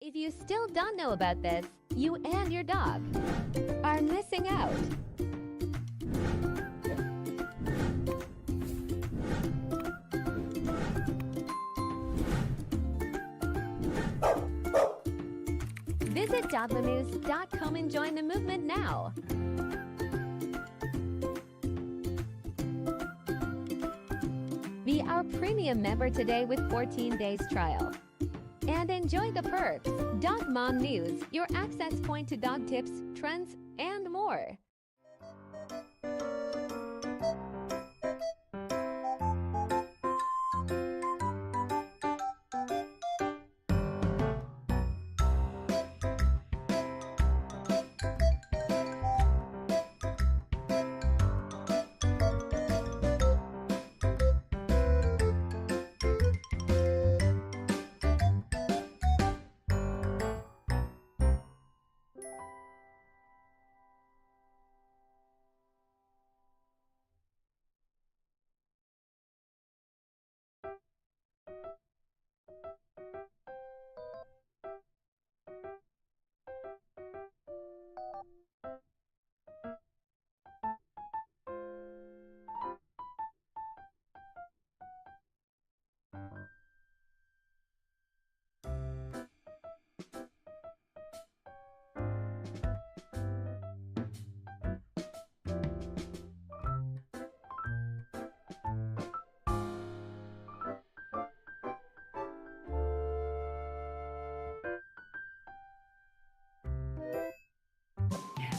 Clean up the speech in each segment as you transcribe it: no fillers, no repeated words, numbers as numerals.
If you still don't know about this, you and your dog are missing out. Visit dogmanews.com and join the movement now. Be our premium member today with 14 days trial. And enjoy the perks. Dog Mom News, your access point to dog tips, trends, and more.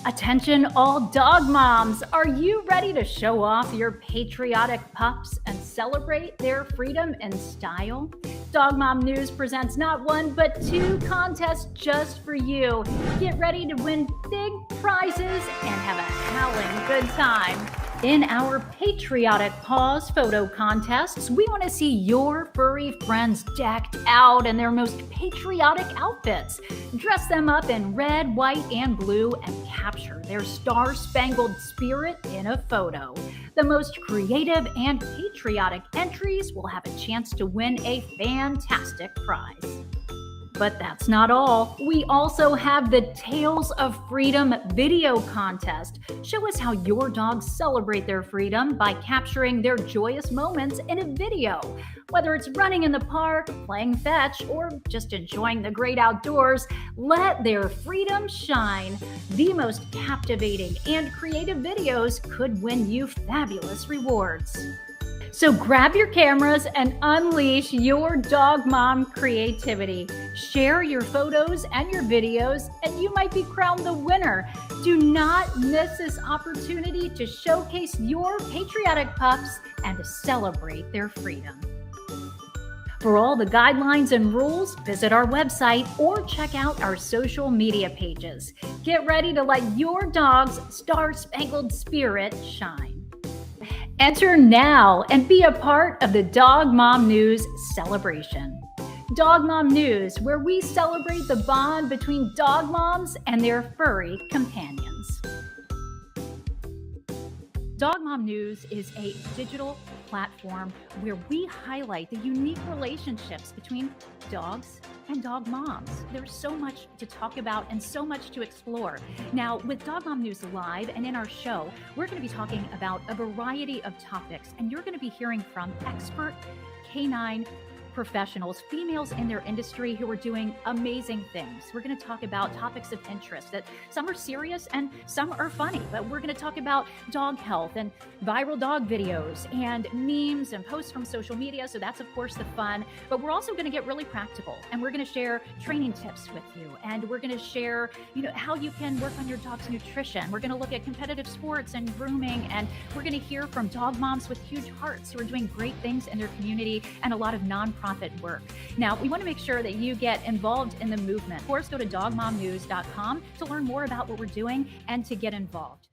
Attention all dog moms, are you ready to show off your patriotic pups and celebrate their freedom and style? Dog Mom News presents not one but two contests just for you. Get ready to win big prizes and have a howling good time. In our Patriotic Paws photo contests, we want to see your furry friends decked out in their most patriotic outfits. Dress them up in red, white, and blue and capture their star-spangled spirit in a photo. The most creative and patriotic entries will have a chance to win a fantastic prize. But that's not all. We also have the Tales of Freedom video contest. Show us how your dogs celebrate their freedom by capturing their joyous moments in a video. Whether it's running in the park, playing fetch, or just enjoying the great outdoors, let their freedom shine. The most captivating and creative videos could win you fabulous rewards. So grab your cameras and unleash your dog mom creativity. Share your photos and your videos, and you might be crowned the winner. Do not miss this opportunity to showcase your patriotic pups and to celebrate their freedom. For all the guidelines and rules, visit our website or check out our social media pages. Get ready to let your dog's star-spangled spirit shine. Enter now and be a part of the Dog Mom News celebration. Dog Mom News, where we celebrate the bond between dog moms and their furry companions. Dog Mom News is a digital platform where we highlight the unique relationships between dogs and dog moms. There's so much to talk about and so much to explore. Now, with Dog Mom News Live and in our show, we're going to be talking about a variety of topics, and you're going to be hearing from expert canine professionals, females in their industry who are doing amazing things. We're going to talk about topics of interest that some are serious and some are funny, but we're going to talk about dog health and viral dog videos and memes and posts from social media. So that's, of course, the fun. But we're also going to get really practical, and we're going to share training tips with you. And we're going to share, how you can work on your dog's nutrition. We're going to look at competitive sports and grooming, and we're going to hear from dog moms with huge hearts who are doing great things in their community and a lot of nonprofit work. Now, we want to make sure that you get involved in the movement. Of course, go to dogmomnews.com to learn more about what we're doing and to get involved.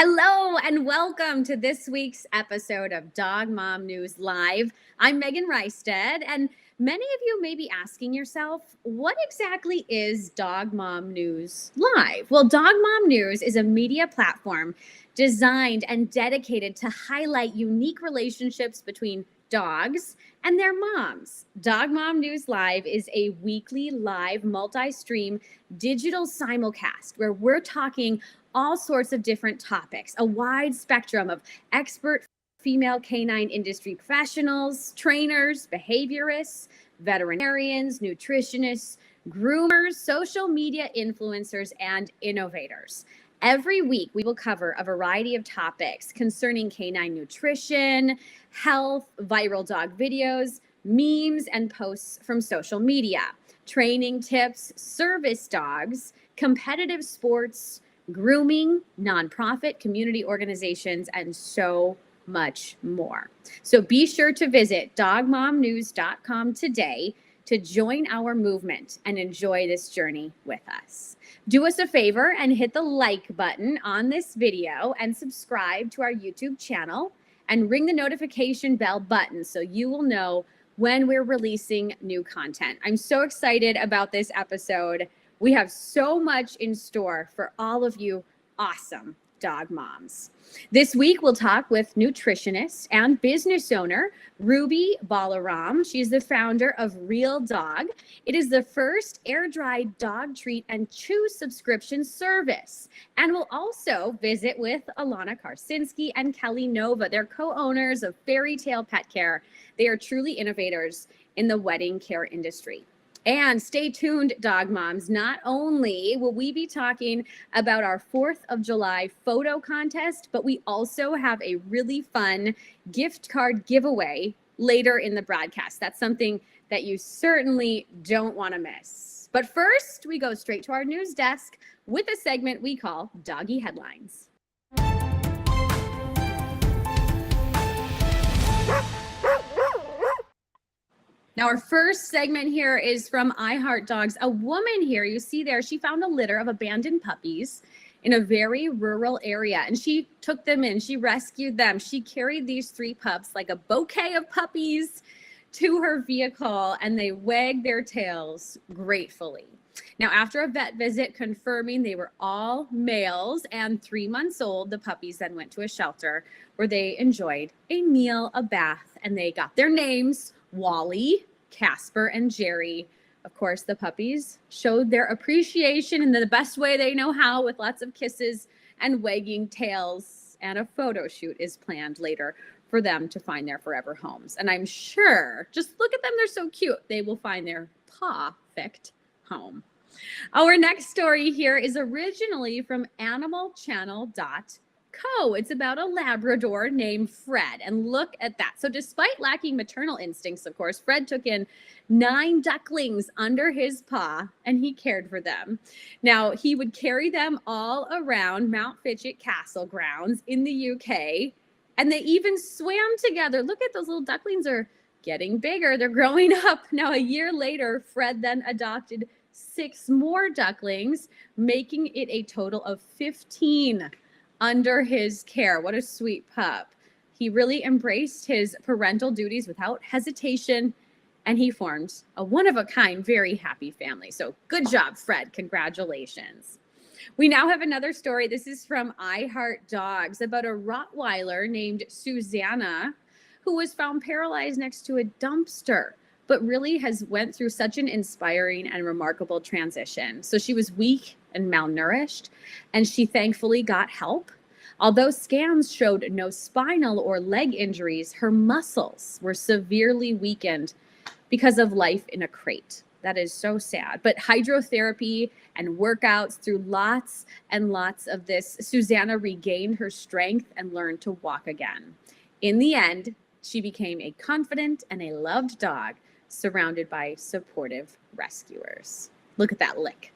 Hello and welcome to this week's episode of Dog Mom News Live. I'm Meghan Reistad, and many of you may be asking yourself, what exactly is Dog Mom News Live? Well, Dog Mom News is a media platform designed and dedicated to highlight unique relationships between dogs and their moms. Dog Mom News Live is a weekly live multi-stream digital simulcast where we're talking all sorts of different topics, a wide spectrum of expert female canine industry professionals, trainers, behaviorists, veterinarians, nutritionists, groomers, social media influencers, and innovators. Every week, we will cover a variety of topics concerning canine nutrition, health, viral dog videos, memes, and posts from social media, training tips, service dogs, competitive sports, grooming, nonprofit, community organizations, and so much more. So be sure to visit dogmomnews.com today to join our movement and enjoy this journey with us. Do us a favor and hit the like button on this video and subscribe to our YouTube channel and ring the notification bell button so you will know when we're releasing new content. I'm so excited about this episode. We have so much in store for all of you awesome dog moms. This week, we'll talk with nutritionist and business owner Ruby Balaram. She's the founder of Real Dog. It is the first air-dried dog treat and chew subscription service. And we'll also visit with Ilana Kelly and Kelly Nova. They're co-owners of FairyTail Pet Care. They are truly innovators in the wedding care industry. And stay tuned, dog moms. Not only will we be talking about our 4th of July photo contest, but we also have a really fun gift card giveaway later in the broadcast. That's something that you certainly don't want to miss. But first, we go straight to our news desk with a segment we call Doggy Headlines. Now, our first segment here is from I Heart Dogs. A woman here, you see there, she found a litter of abandoned puppies in a very rural area, and she took them in. She rescued them. She carried these 3 pups like a bouquet of puppies to her vehicle, and they wagged their tails gratefully. Now, after a vet visit confirming they were all males and 3 months old, the puppies then went to a shelter where they enjoyed a meal, a bath, and they got their names: Wally, Casper, and Jerry. Of course, the puppies showed their appreciation in the best way they know how, with lots of kisses and wagging tails, and a photo shoot is planned later for them to find their forever homes. And I'm sure, just look at them, they're so cute, they will find their perfect home. Our next story here is originally from animalchannel.com. It's about a Labrador named Fred, and look at that. So despite lacking maternal instincts, of course, Fred took in 9 ducklings under his paw, and he cared for them. Now, he would carry them all around Mount Fitchett Castle grounds in the UK, and they even swam together. Look at those little ducklings are getting bigger. They're growing up. Now, a year later, Fred then adopted 6 more ducklings, making it a total of 15 under his care. What a sweet pup. He really embraced his parental duties without hesitation, and he formed a one-of-a-kind, very happy family. So good job, Fred. Congratulations. We now have another story. This is from I Heart Dogs about a Rottweiler named Susanna who was found paralyzed next to a dumpster, but really has went through such an inspiring and remarkable transition. So she was weak and malnourished, and she thankfully got help. Although scans showed no spinal or leg injuries, her muscles were severely weakened because of life in a crate. That is so sad. But hydrotherapy and workouts, through lots and lots of this, Susanna regained her strength and learned to walk again. In the end, she became a confident and a loved dog, surrounded by supportive rescuers. Look at that lick.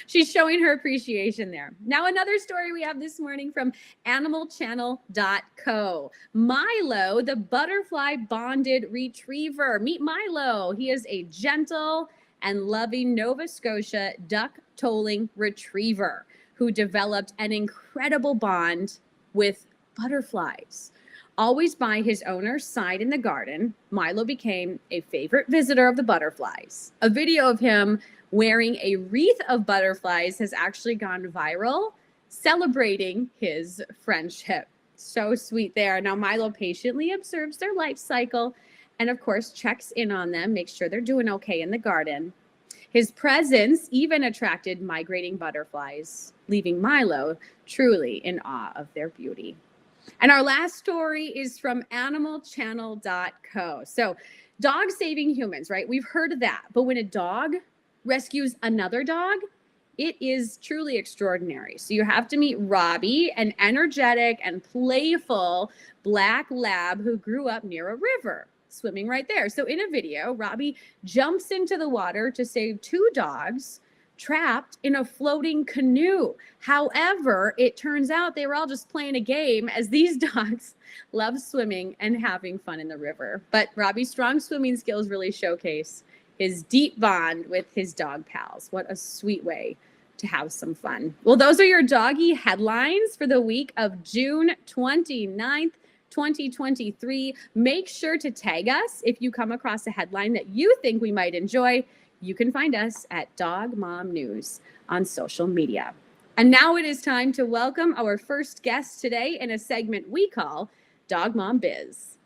She's showing her appreciation there. Now, another story we have this morning from animalchannel.co. Milo, the butterfly bonded retriever. Meet Milo. He is a gentle and loving Nova Scotia duck tolling retriever. who developed an incredible bond with butterflies. Always by his owner's side in the garden, Milo became a favorite visitor of the butterflies. A video of him wearing a wreath of butterflies has actually gone viral, celebrating his friendship. So sweet there. Now, Milo patiently observes their life cycle and, of course, checks in on them, makes sure they're doing okay in the garden. His presence even attracted migrating butterflies, leaving Milo truly in awe of their beauty. And our last story is from animalchannel.co. So, dogs saving humans, right? We've heard of that. But when a dog rescues another dog, it is truly extraordinary. So you have to meet Robbie, an energetic and playful black lab who grew up near a river, swimming right there. So in a video, Robbie jumps into the water to save two dogs trapped in a floating canoe. However, it turns out they were all just playing a game, as these dogs love swimming and having fun in the river. But Robbie's strong swimming skills really showcase his deep bond with his dog pals. What a sweet way to have some fun. Well, those are your doggy headlines for the week of June 29th, 2023. Make sure to tag us if you come across a headline that you think we might enjoy. You can find us at Dog Mom News on social media. And now it is time to welcome our first guest today in a segment we call Dog Mom Biz.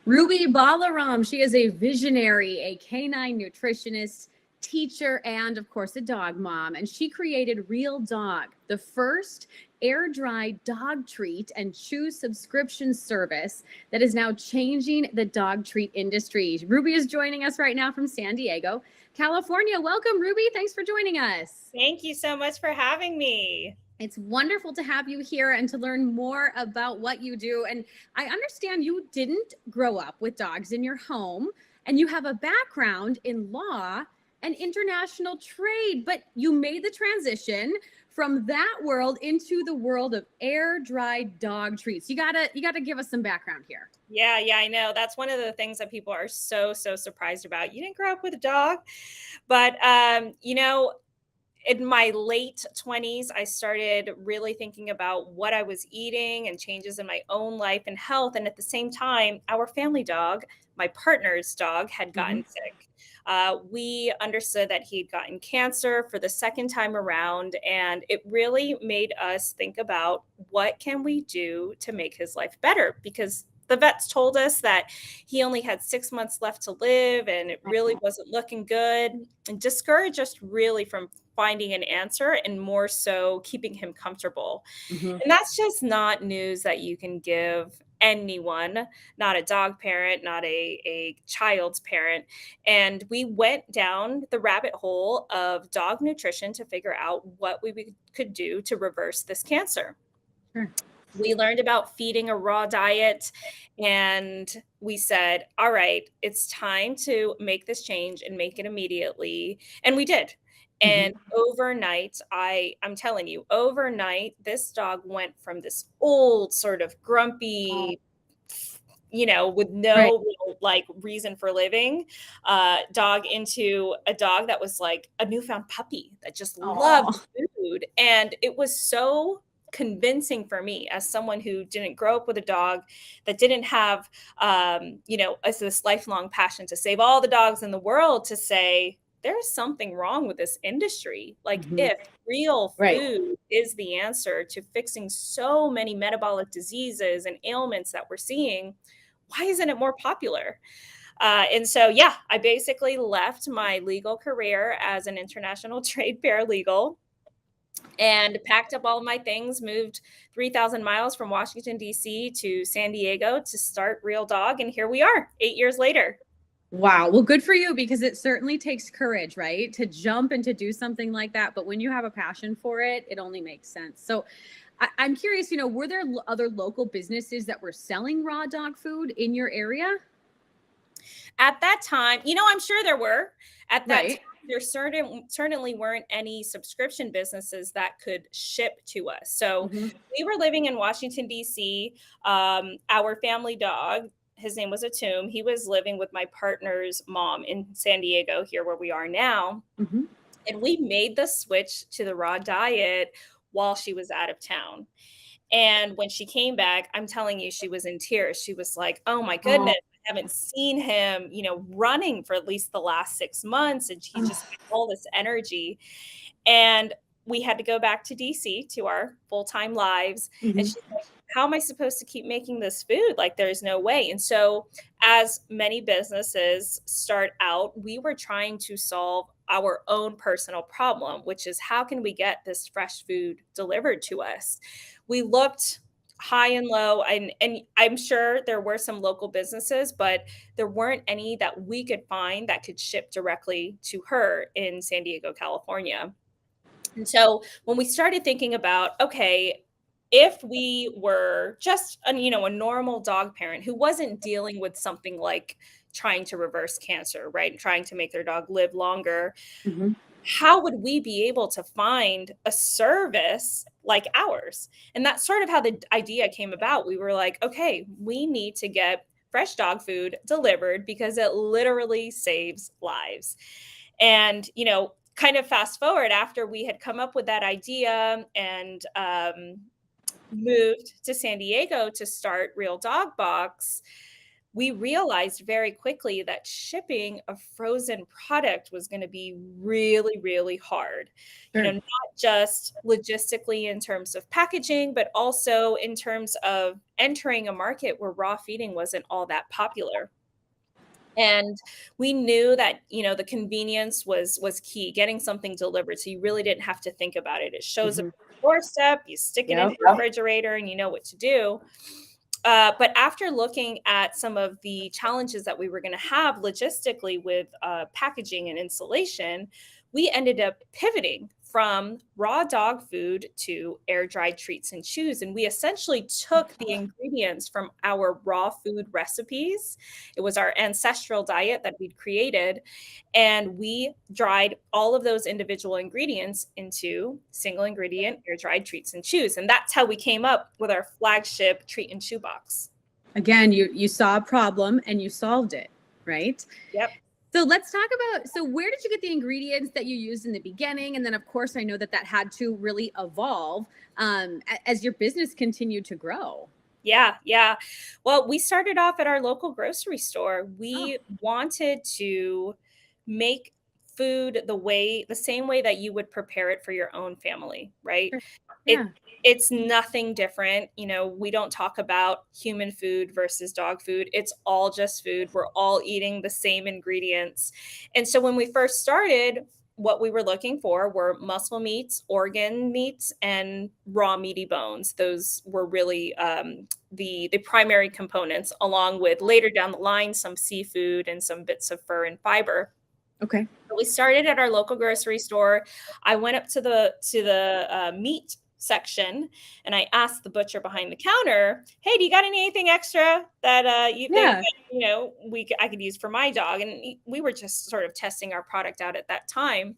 Ruby Balaram, she is a visionary, a canine nutritionist, teacher, and of course a dog mom. And she created Real Dog, the first air-dried dog treat and chew subscription service that is now changing the dog treat industry. Ruby is joining us right now from San Diego, California. Welcome, Ruby. Thanks for joining us. Thank you so much for having me. It's wonderful to have you here and to learn more about what you do. And I understand you didn't grow up with dogs in your home, and you have a background in law and international trade, but you made the transition from that world into the world of air-dried dog treats. You gotta give us some background here. Yeah, I know. That's one of the things that people are so surprised about. You didn't grow up with a dog, but in my late 20s, I started really thinking about what I was eating and changes in my own life and health. And at the same time, our family dog, my partner's dog, had gotten sick. We understood that he'd gotten cancer for the second time around, and it really made us think about what can we do to make his life better, because the vets told us that he only had 6 months left to live and it really wasn't looking good, and discouraged us really from finding an answer and more so keeping him comfortable. And that's just not news that you can give anyone, not a dog parent, not a child's parent. And we went down the rabbit hole of dog nutrition to figure out what we could do to reverse this cancer. Sure. We learned about feeding a raw diet, and we said, all right, it's time to make this change and make it immediately. And we did. And overnight, I'm telling you, overnight, this dog went from this old sort of grumpy, with no real, reason for living, dog into a dog that was like a newfound puppy that just loved food. And it was so convincing for me as someone who didn't grow up with a dog, that didn't have, as this lifelong passion to save all the dogs in the world, to say, there's something wrong with this industry. If real food is the answer to fixing so many metabolic diseases and ailments that we're seeing, why isn't it more popular? And so, I basically left my legal career as an international trade paralegal and packed up all of my things, moved 3,000 miles from Washington, D.C. to San Diego to start Real Dog. And here we are 8 years later. Wow. Well, good for you, because it certainly takes courage, right, to jump and to do something like that. But when you have a passion for it, it only makes sense. So I'm curious, were there other local businesses that were selling raw dog food in your area? At that time, I'm sure there were. At that time, there certainly weren't any subscription businesses that could ship to us. So we were living in Washington, D.C. Our family dog his name was Atum. He was living with my partner's mom in San Diego, here where we are now. Mm-hmm. And we made the switch to the raw diet while she was out of town. And when she came back, I'm telling you, she was in tears. She was like, "Oh my goodness, I haven't seen him, running for at least the last 6 months, and he just had all this energy." And we had to go back to DC to our full-time lives. Mm-hmm. And she's like, "How am I supposed to keep making this food? Like, there's no way." And so, as many businesses start out, we were trying to solve our own personal problem, which is, how can we get this fresh food delivered to us? We looked high and low, and I'm sure there were some local businesses, but there weren't any that we could find that could ship directly to her in San Diego, California. And so when we started thinking about, okay, if we were just a normal dog parent who wasn't dealing with something like trying to reverse cancer, right? Trying to make their dog live longer, Mm-hmm. how would we be able to find a service like ours? And that's sort of how the idea came about. We were like, okay, we need to get fresh dog food delivered because it literally saves lives. And, kind of fast forward, after we had come up with that idea and moved to San Diego to start Real Dog Box, we realized very quickly that shipping a frozen product was going to be really, really hard. Sure. Not just logistically in terms of packaging, but also in terms of entering a market where raw feeding wasn't all that popular. And we knew that, the convenience was key, getting something delivered. So you really didn't have to think about it. It shows up Mhm. at your doorstep, you stick it in the refrigerator, and you know what to do. But after looking at some of the challenges that we were going to have logistically with packaging and installation, we ended up pivoting from raw dog food to air-dried treats and chews. And we essentially took the ingredients from our raw food recipes. It was our ancestral diet that we'd created. And we dried all of those individual ingredients into single ingredient air-dried treats and chews. And that's how we came up with our flagship treat and chew box. Again, you saw a problem and you solved it, right? Yep. So let's talk about, where did you get the ingredients that you used in the beginning? And then of course, I know that had to really evolve as your business continued to grow. Yeah. Well, we started off at our local grocery store. We wanted to make food the same way that you would prepare it for your own family, right? Sure. Yeah. It's nothing different. We don't talk about human food versus dog food. It's all just food. We're all eating the same ingredients. And so when we first started, what we were looking for were muscle meats, organ meats, and raw meaty bones. Those were really the primary components, along with, later down the line, some seafood and some bits of fur and fiber. Okay. So we started at our local grocery store. I went up to the meat section and I asked the butcher behind the counter, "Hey, do you got anything extra that you think I could use for my dog?" And we were just sort of testing our product out at that time.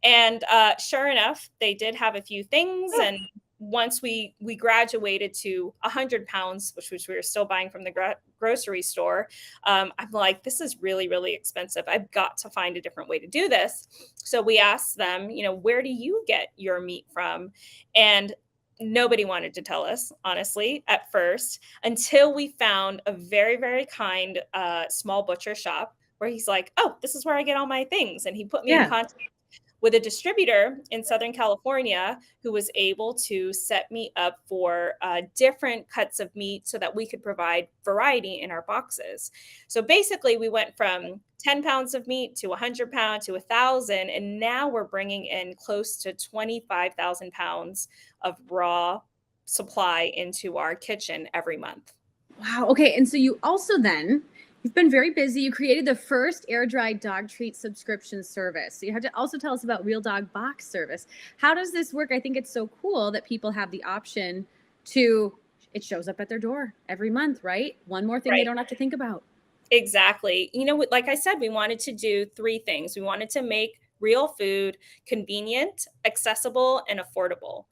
And sure enough, they did have a few things. And once we graduated to 100 pounds, which we were still buying from the grocery store, I'm like, this is really, really expensive. I've got to find a different way to do this. So we asked them, where do you get your meat from? And nobody wanted to tell us, honestly, at first, until we found a very, very kind small butcher shop where he's like, "Oh, this is where I get all my things." And he put me in contact with a distributor in Southern California who was able to set me up for different cuts of meat so that we could provide variety in our boxes. So basically, we went from 10 pounds of meat to 100 pounds to 1,000, and now we're bringing in close to 25,000 pounds of raw supply into our kitchen every month. Wow. Okay. And so you also you've been very busy. You created the first air-dried dog treat subscription service. So you have to also tell us about Real Dog Box service. How does this work? I think it's so cool that people have the option it shows up at their door every month, right? One more thing they don't have to think about. Exactly. Like I said, we wanted to do 3 things. We wanted to make real food convenient, accessible, and affordable.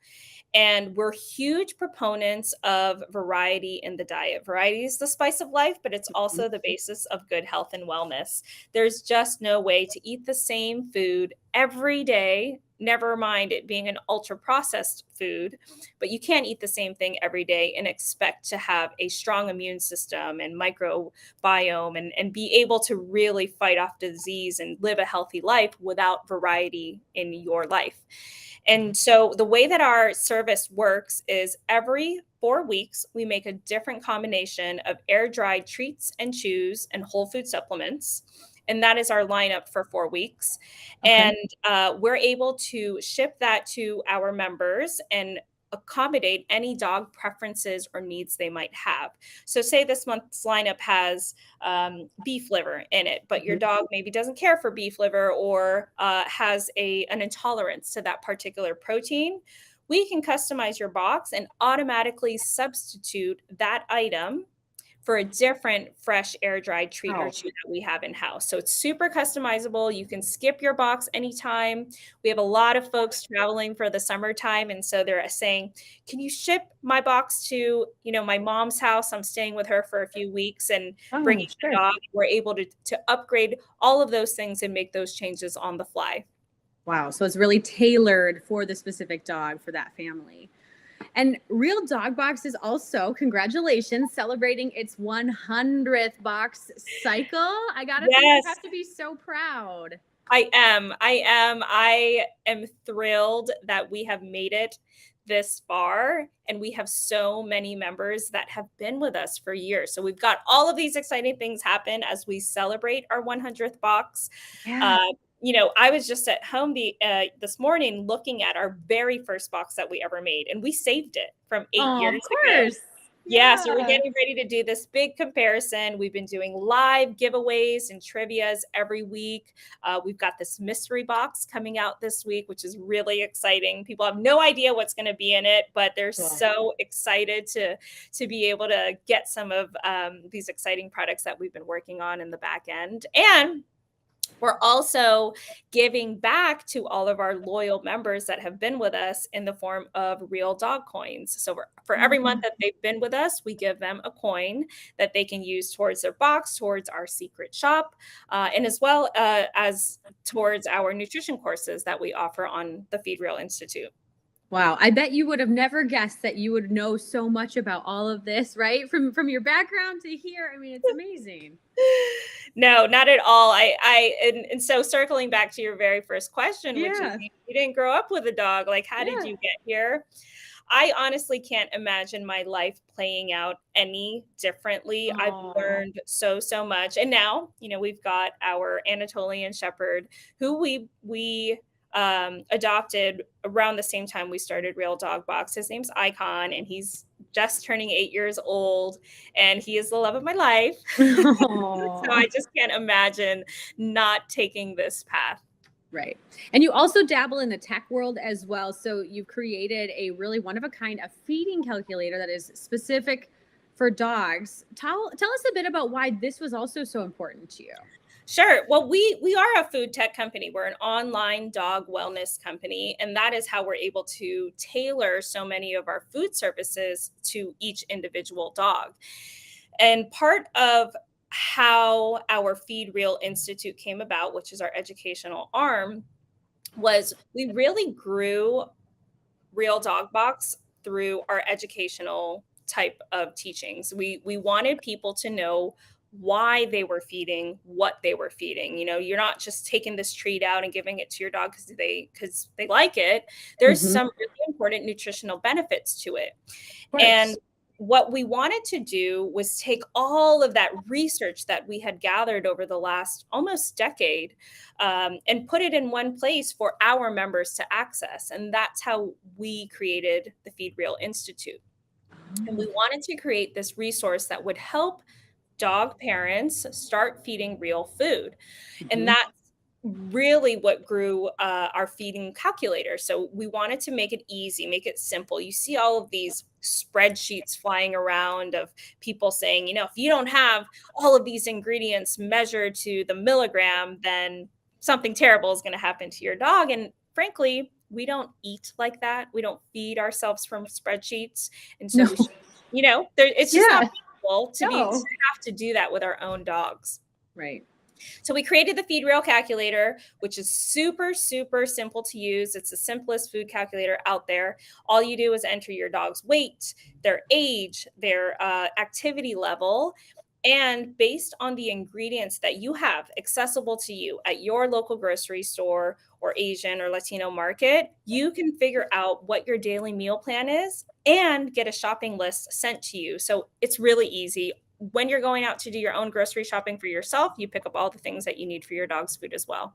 And we're huge proponents of variety in the diet. Variety is the spice of life, but it's also the basis of good health and wellness. There's just no way to eat the same food every day, never mind it being an ultra processed food, but you can't eat the same thing every day and expect to have a strong immune system and microbiome and be able to really fight off disease and live a healthy life without variety in your life. And so the way that our service works is every 4 weeks, we make a different combination of air dried treats and chews and whole food supplements. And that is our lineup for 4 weeks. Okay. And we're able to ship that to our members and accommodate any dog preferences or needs they might have. So, say this month's lineup has beef liver in it, but your dog maybe doesn't care for beef liver or has an intolerance to that particular protein. We can customize your box and automatically substitute that item for a different fresh air dried treat or chew that we have in house. So it's super customizable. You can skip your box anytime. We have a lot of folks traveling for the summertime. And so they're saying, can you ship my box to, my mom's house? I'm staying with her for a few weeks and bringing the dog. We're able to upgrade all of those things and make those changes on the fly. Wow. So it's really tailored for the specific dog for that family. And Real Dog Box is also, congratulations, celebrating its 100th box cycle. I gotta think you have to be so proud. I am thrilled that we have made it this far, and we have so many members that have been with us for years. So we've got all of these exciting things happen as we celebrate our 100th box. Yeah. I was just at home this morning looking at our very first box that we ever made, and we saved it from 8 years ago. Yeah, so we're getting ready to do this big comparison. We've been doing live giveaways and trivias every week. We've got this mystery box coming out this week, which is really exciting. People have no idea what's going to be in it, but they're so excited to be able to get some of these exciting products that we've been working on in the back end. And we're also giving back to all of our loyal members that have been with us in the form of real dog coins. So for every month that they've been with us, we give them a coin that they can use towards their box, towards our secret shop, and as well as towards our nutrition courses that we offer on the Feed Real Institute. Wow. I bet you would have never guessed that you would know so much about all of this, right? From your background to here. I mean, it's amazing. No, not at all. And so circling back to your very first question, which is you didn't grow up with a dog. Like, how did you get here? I honestly can't imagine my life playing out any differently. I've learned so much. And now, we've got our Anatolian Shepherd who we adopted around the same time we started Real Dog Box. His name's Icon, and he's just turning 8 years old, and he is the love of my life. So I just can't imagine not taking this path. Right. And you also dabble in the tech world as well. So you've created a really one-of-a-kind feeding calculator that is specific for dogs. Tell us a bit about why this was also so important to you. Sure. Well, we are a food tech company. We're an online dog wellness company, and that is how we're able to tailor so many of our food services to each individual dog. And part of how our Feed Real Institute came about, which is our educational arm, was we really grew Real Dog Box through our educational type of teachings. We wanted people to know why they were feeding, what they were feeding. You're not just taking this treat out and giving it to your dog because they like it. There's some really important nutritional benefits to it. And what we wanted to do was take all of that research that we had gathered over the last almost decade and put it in one place for our members to access. And that's how we created the Feed Real Institute. And we wanted to create this resource that would help dog parents start feeding real food. And that's really what grew our feeding calculator. So we wanted to make it easy, make it simple. You see all of these spreadsheets flying around of people saying, if you don't have all of these ingredients measured to the milligram, then something terrible is going to happen to your dog. And frankly, we don't eat like that. We don't feed ourselves from spreadsheets. And so, we should, it's just not possible to have to do that with our own dogs. Right. So we created the feed reel calculator, which is super, super simple to use. It's the simplest food calculator out there. All you do is enter your dog's weight, their age, their activity level, and based on the ingredients that you have accessible to you at your local grocery store or Asian or Latino market, you can figure out what your daily meal plan is and get a shopping list sent to you. So it's really easy. When you're going out to do your own grocery shopping for yourself, you pick up all the things that you need for your dog's food as well.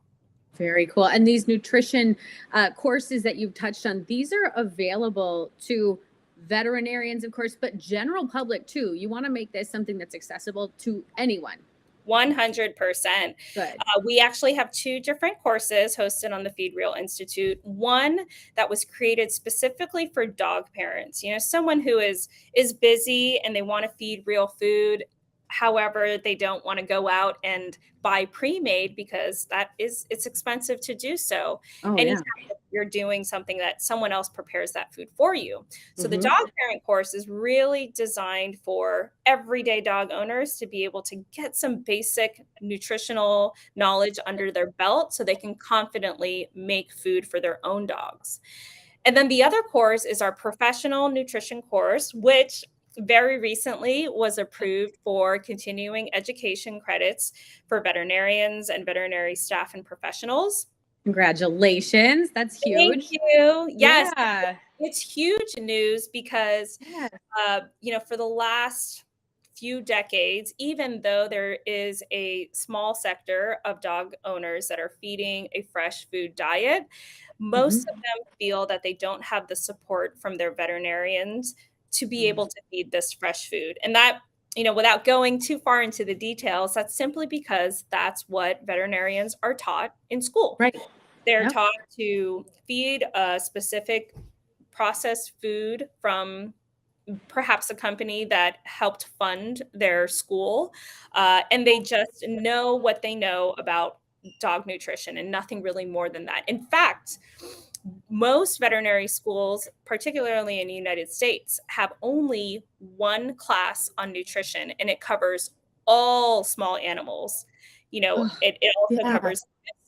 Very cool. And these nutrition courses that you've touched on, these are available to veterinarians, of course, but general public too. You want to make this something that's accessible to anyone. 100%. Good. We actually have 2 different courses hosted on the Feed Reel Institute. One that was created specifically for dog parents, someone who is busy and they want to feed real food. However, they don't want to go out and buy pre-made because it's expensive to do so. Anytime you're doing something that someone else prepares that food for you. So the dog parent course is really designed for everyday dog owners to be able to get some basic nutritional knowledge under their belt so they can confidently make food for their own dogs. And then the other course is our professional nutrition course, which very recently was approved for continuing education credits for veterinarians and veterinary staff and professionals. Congratulations. That's huge. Thank you. Yes. Yeah. It's huge news because, for the last few decades, even though there is a small sector of dog owners that are feeding a fresh food diet, most of them feel that they don't have the support from their veterinarians to be able to feed this fresh food. And that, without going too far into the details, that's simply because that's what veterinarians are taught in school. Right. They're taught to feed a specific processed food from perhaps a company that helped fund their school. And they just know what they know about dog nutrition and nothing really more than that. In fact, most veterinary schools, particularly in the United States, have only one class on nutrition, and it covers all small animals. It also covers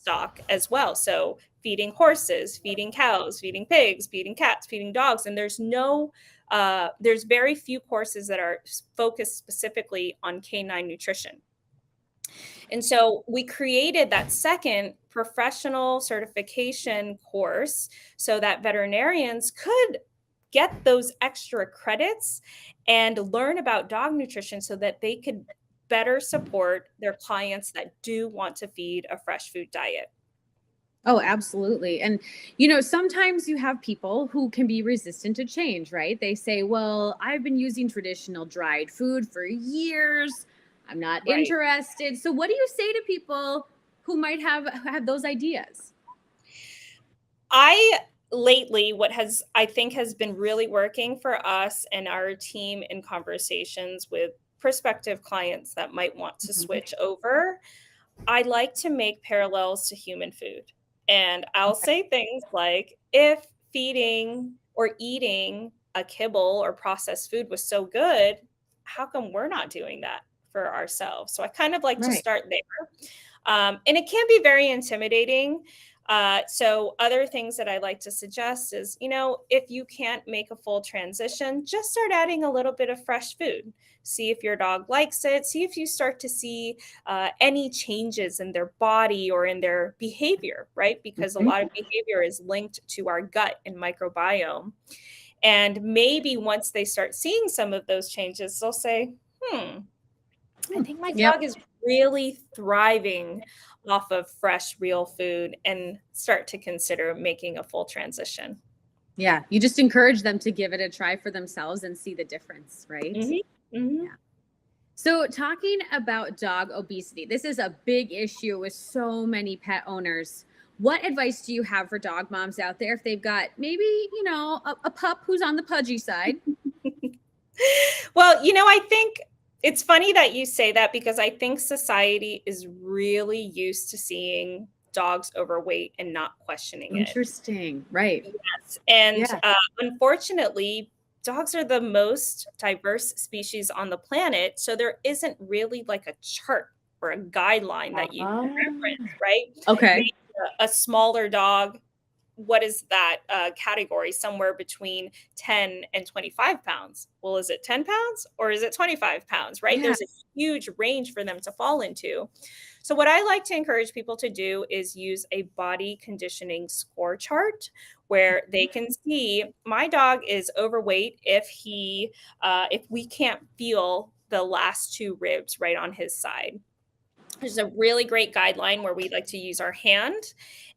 livestock as well. So feeding horses, feeding cows, feeding pigs, feeding cats, feeding dogs. And there's very few courses that are focused specifically on canine nutrition. And so we created that second professional certification course so that veterinarians could get those extra credits and learn about dog nutrition so that they could better support their clients that do want to feed a fresh food diet. Oh, absolutely. And, sometimes you have people who can be resistant to change, right? They say, well, I've been using traditional dried food for years. I'm not interested. So what do you say to people who might have those ideas? Lately, what I think has been really working for us and our team in conversations with prospective clients that might want to switch over, I like to make parallels to human food. And I'll say things like, if feeding or eating a kibble or processed food was so good, how come we're not doing that for ourselves? So I kind of like to start there. And it can be very intimidating. So other things that I like to suggest is, if you can't make a full transition, just start adding a little bit of fresh food. See if your dog likes it. See if you start to see any changes in their body or in their behavior, right? Because a lot of behavior is linked to our gut and microbiome. And maybe once they start seeing some of those changes, they'll say, I think my dog is really thriving off of fresh, real food, and start to consider making a full transition. Yeah. You just encourage them to give it a try for themselves and see the difference, right? Yeah. So talking about dog obesity, this is a big issue with so many pet owners. What advice do you have for dog moms out there if they've got maybe, a pup who's on the pudgy side? Well, I think it's funny that you say that because I think society is really used to seeing dog's overweight and not questioning it. Interesting. Right. Yes. And Yeah. unfortunately, dogs are the most diverse species on the planet. So there isn't really like a chart or a guideline that you can reference, right? Okay. Maybe a smaller dog, what is that category? Somewhere between 10 and 25 pounds. Well, is it 10 pounds or is it 25 pounds, right? There's a Yes. huge range for them to fall into. So what I like to encourage people to do is use a body conditioning score chart where they can see my dog is overweight if we can't feel the last two ribs right on his side. There's a really great guideline where we like to use our hand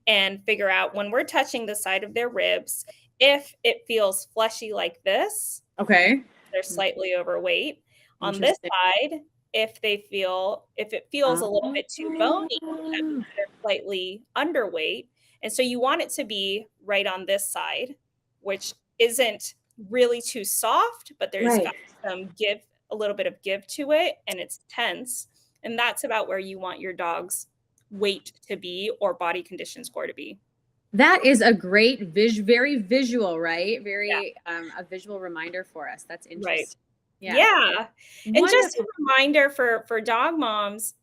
and figure out when we're touching the side of their ribs, if it feels fleshy like this, Okay. they're slightly overweight. On this Interesting. side, if it feels a little bit too bony, that means they're slightly underweight. And so you want it to be right on this side, which isn't really too soft, but there's Right. got a little bit of give to it, and it's tense. And that's about where you want your dog's weight to be or body condition score to be. That is a great very visual, right? Very Yeah. a visual reminder for us. That's Right. interesting. Yeah. And just a Wonderful. reminder for dog moms,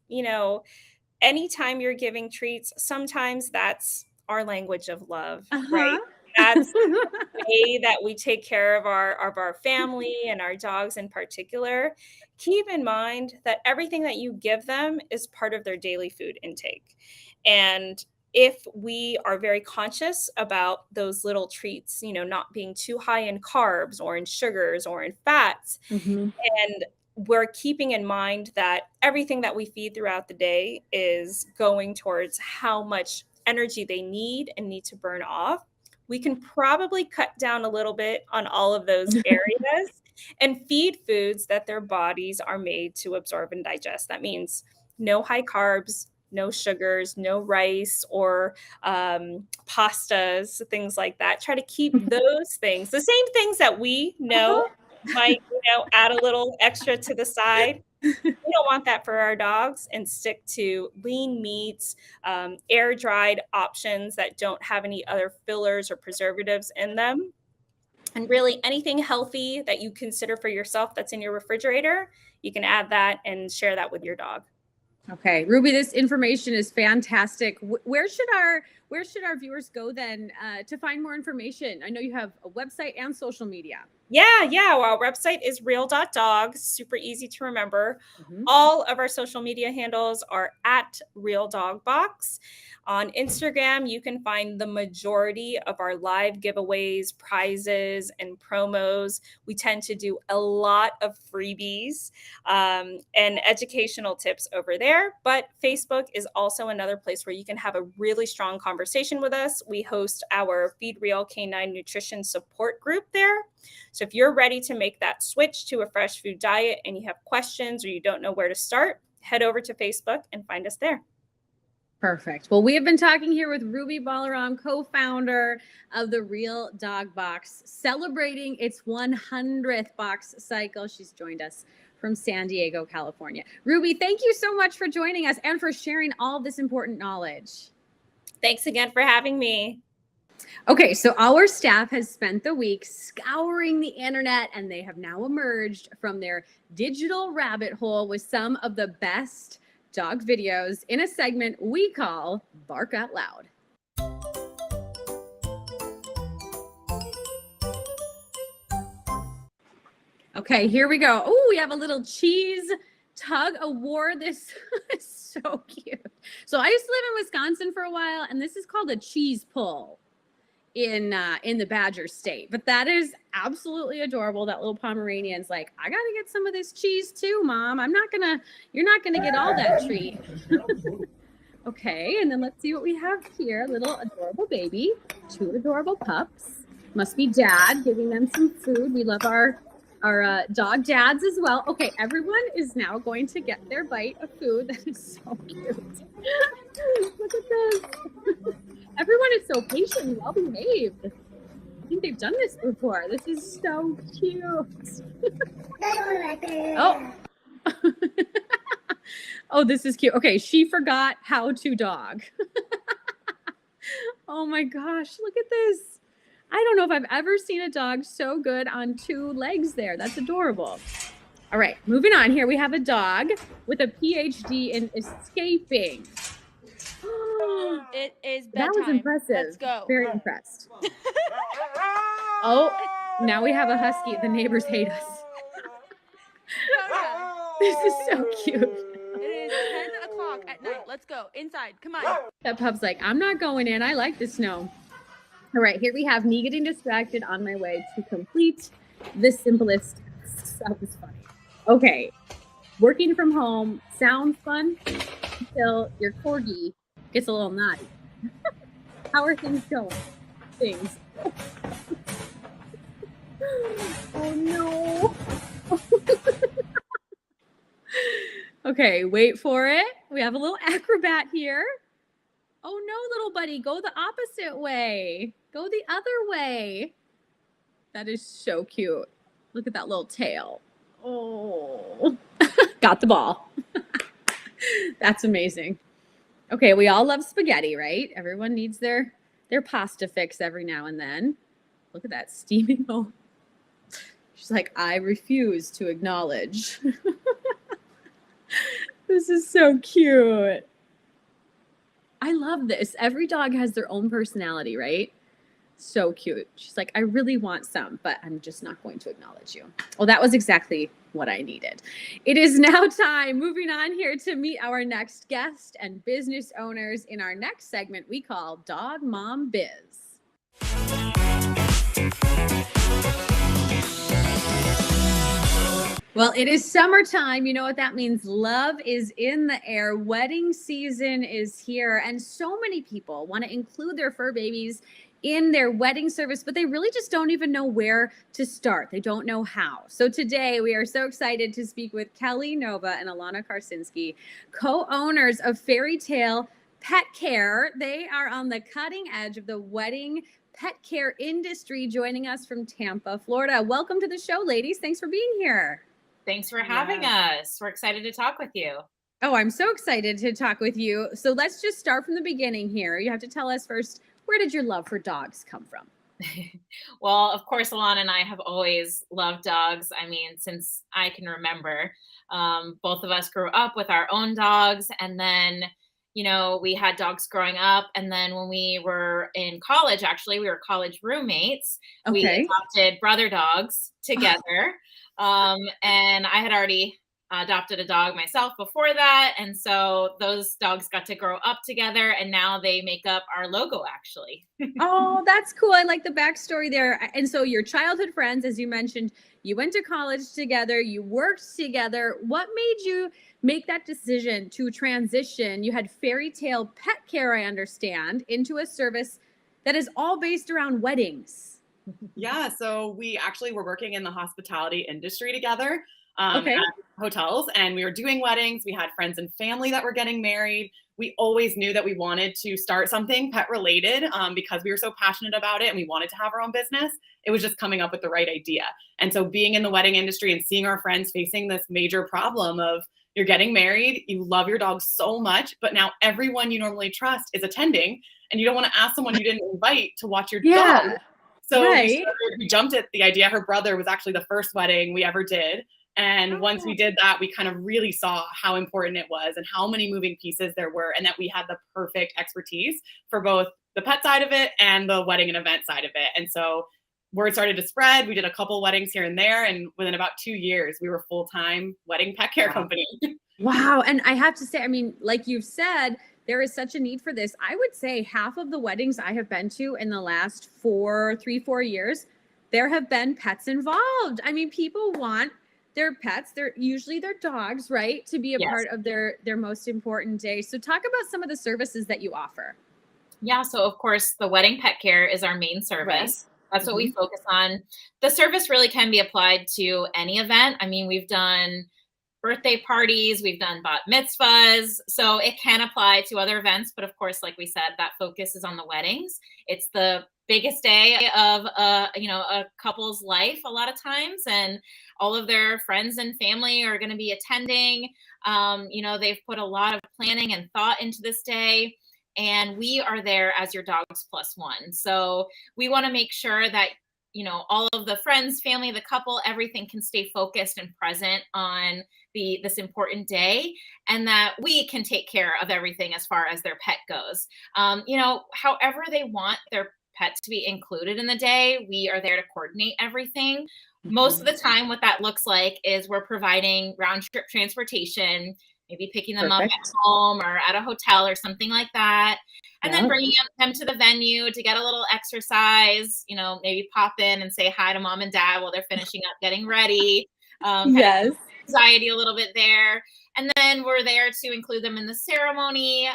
anytime you're giving treats, sometimes that's our language of love, right? That's the way that we take care of our family and our dogs in particular. Keep in mind that everything that you give them is part of their daily food intake. And if we are very conscious about those little treats, not being too high in carbs or in sugars or in fats, Mhm. and we're keeping in mind that everything that we feed throughout the day is going towards how much energy they need and need to burn off, we can probably cut down a little bit on all of those areas and feed foods that their bodies are made to absorb and digest. That means no high carbs, no sugars, no rice or pastas, things like that. Try to keep those things, the same things that we know might, add a little extra to the side. We don't want that for our dogs, and stick to lean meats, air dried options that don't have any other fillers or preservatives in them. And really anything healthy that you consider for yourself that's in your refrigerator, you can add that and share that with your dog. Okay, Ruby, this information is fantastic. Where should our viewers go then to find more information? I know you have a website and social media. Yeah. Well, our website is real.dog. Super easy to remember. Mhm. All of our social media handles are at Real Dog Box. On Instagram, you can find the majority of our live giveaways, prizes, and promos. We tend to do a lot of freebies and educational tips over there. But Facebook is also another place where you can have a really strong conversation with us. We host our Feed Real Canine Nutrition Support group there. So if you're ready to make that switch to a fresh food diet and you have questions or you don't know where to start, head over to Facebook and find us there. Perfect. Well, we have been talking here with Ruby Balaram, co-founder of the Real Dog Box, celebrating its 100th box cycle. She's joined us from San Diego, California. Ruby, thank you so much for joining us and for sharing all this important knowledge. Thanks again for having me. Okay, so our staff has spent the week scouring the internet, and they have now emerged from their digital rabbit hole with some of the best dog videos in a segment we call Bark Out Loud. Okay, here we go. Oh, we have a little cheese tug award. This is so cute. So I used to live in Wisconsin for a while, and this is called a cheese pull in the Badger state. But that is absolutely adorable. That little Pomeranian's like, I gotta get some of this cheese too, Mom. You're not gonna get all that treat. Okay, and then let's see what we have here. Little adorable baby, 2 adorable pups. Must be dad giving them some food. We love our dog dads as well. Okay, everyone is now going to get their bite of food. That is so cute. Look at this. Everyone is so patient and well behaved. I think they've done this before. This is so cute. Oh. Oh, this is cute. Okay, she forgot how to dog. Oh my gosh, look at this. I don't know if I've ever seen a dog so good on two legs there. That's adorable. All right, moving on here. We have a dog with a PhD in escaping. It is That was bedtime. impressive. Let's go. Very impressed. Oh, now we have a husky. The neighbors hate us. This is so cute. It is 10 o'clock at night. Let's go. Inside. Come on. That pup's like, I'm not going in. I like the snow. All right, here we have me getting distracted on my way to complete the simplest. That was funny. Okay, working from home sounds fun until your corgi gets a little naughty. How are things going? Things. Oh no. Okay, wait for it. We have a little acrobat here. Oh no, little buddy, go the opposite way. Go the other way. That is so cute. Look at that little tail. Oh, got the ball. That's amazing. Okay, we all love spaghetti, right? Everyone needs their pasta fix every now and then. Look at that steaming home. She's like, I refuse to acknowledge. This is so cute. I love this. Every dog has their own personality, right? So cute. She's like, I really want some, but I'm just not going to acknowledge you. Well, that was exactly what I needed. It is now time, moving on here, to meet our next guest and business owners in our next segment we call Dog Mom Biz. Well, it is summertime. You know what that means. Love is in the air. Wedding season is here. And so many people want to include their fur babies in their wedding service, but they really just don't even know where to start. They don't know how. So today we are so excited to speak with Kelly Nova and Ilana Karsinski, co-owners of FairyTail Pet Care. They are on the cutting edge of the wedding pet care industry, joining us from Tampa, Florida. Welcome to the show, ladies. Thanks for being here. Thanks for having us. We're excited to talk with you. Oh, I'm so excited to talk with you. So let's just start from the beginning here. You have to tell us first, where did your love for dogs come from? Well, of course, Ilana and I have always loved dogs. I mean, since I can remember, both of us grew up with our own dogs. And then, you know, we had dogs growing up. And then when we were in college, actually, we were college roommates. We adopted brother dogs together. And I had already adopted a dog myself before that. And so those dogs got to grow up together, and now they make up our logo, actually. Oh, that's cool. I like the backstory there. And so your childhood friends, as you mentioned, you went to college together, you worked together. What made you make that decision to transition? You had FairyTail Pet Care, I understand, into a service that is all based around weddings. Yeah, so we actually were working in the hospitality industry together at hotels, and we were doing weddings. We had friends and family that were getting married. We always knew that we wanted to start something pet related because we were so passionate about it and we wanted to have our own business. It was just coming up with the right idea. And so being in the wedding industry and seeing our friends facing this major problem of you're getting married, you love your dog so much, but now everyone you normally trust is attending, and you don't want to ask someone you didn't invite to watch your dog. So we jumped at the idea. Her brother was actually the first wedding we ever did. And once we did that, we kind of really saw how important it was and how many moving pieces there were, and that we had the perfect expertise for both the pet side of it and the wedding and event side of it. And so word started to spread. We did a couple weddings here and there. And within about 2 years, we were a full-time wedding pet care company. Wow. And I have to say, I mean, like you've said, there is such a need for this. I would say half of the weddings I have been to in the last 4 years, there have been pets involved. I mean, people want their pets, they're usually their dogs, right, to be a part of their most important day. So talk about some of the services that you offer. Yeah, so of course, the wedding pet care is our main service. That's what we focus on. The service really can be applied to any event. I mean, we've done birthday parties, we've done bat mitzvahs, so it can apply to other events. But of course, like we said, that focus is on the weddings. It's the biggest day of a couple's life a lot of times, and all of their friends and family are going to be attending. They've put a lot of planning and thought into this day. and we are there as your dog's plus one. So we want to make sure that, you know, all of the friends, family, the couple, everything can stay focused and present on this important day, and that we can take care of everything as far as their pet goes. You know, however they want their pet to be included in the day, we are there to coordinate everything. Most of the time, what that looks like is we're providing round trip transportation, maybe picking them up at home or at a hotel or something like that. And then bringing them to the venue to get a little exercise, you know, maybe pop in and say hi to mom and dad while they're finishing up getting ready. Yes. Anxiety a little bit there. And then we're there to include them in the ceremony,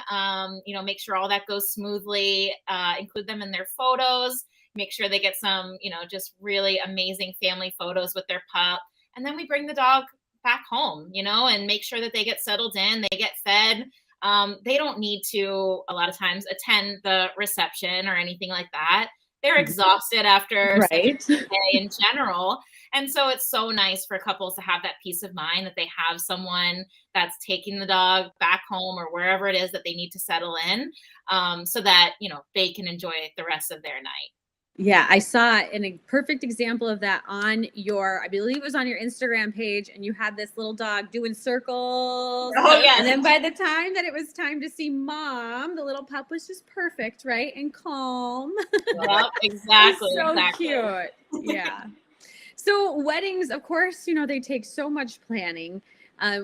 you know, make sure all that goes smoothly, include them in their photos, make sure they get some, you know, just really amazing family photos with their pup. And then we bring the dog back home, you know, and make sure that they get settled in, they get fed. They don't need to, a lot of times, attend the reception or anything like that. They're exhausted after such a day in general. And so it's so nice for couples to have that peace of mind that they have someone that's taking the dog back home or wherever it is that they need to settle in, so that, you know, they can enjoy the rest of their night. Yeah, I saw a perfect example of that on your, I believe it was on your Instagram page, and you had this little dog doing circles. Oh, yes. And then by the time that it was time to see mom, the little pup was just perfect, right? And calm. Yep, exactly. So cute. Yeah. So weddings, of course, you know, they take so much planning.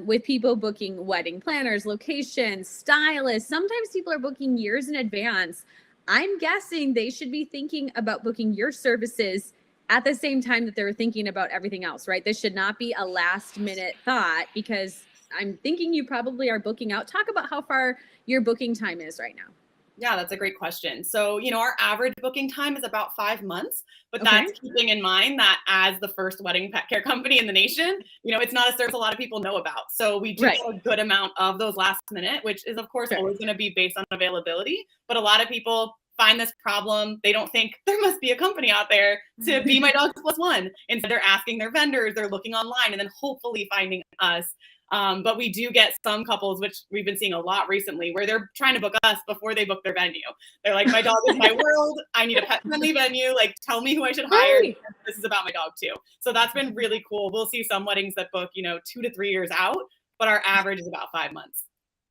With people booking wedding planners, locations, stylists. Sometimes people are booking years in advance. I'm guessing they should be thinking about booking your services at the same time that they're thinking about everything else, right? This should not be a last minute thought, because I'm thinking you probably are booking out. Talk about how far your booking time is right now. Yeah, that's a great question. So, you know, our average booking time is about 5 months, but that's keeping in mind that as the first wedding pet care company in the nation, you know, it's not a service a lot of people know about. So we do get a good amount of those last minute, which is of course always going to be based on availability. But a lot of people find this problem. They don't think there must be a company out there to be my dog's plus one. Instead, they're asking their vendors, they're looking online, and then hopefully finding us. But we do get some couples, which we've been seeing a lot recently, where they're trying to book us before they book their venue. They're like, my dog is my world. I need a pet-friendly venue. Like, tell me who I should hire. This is about my dog too. So that's been really cool. We'll see some weddings that book, you know, 2 to 3 years out, but our average is about 5 months.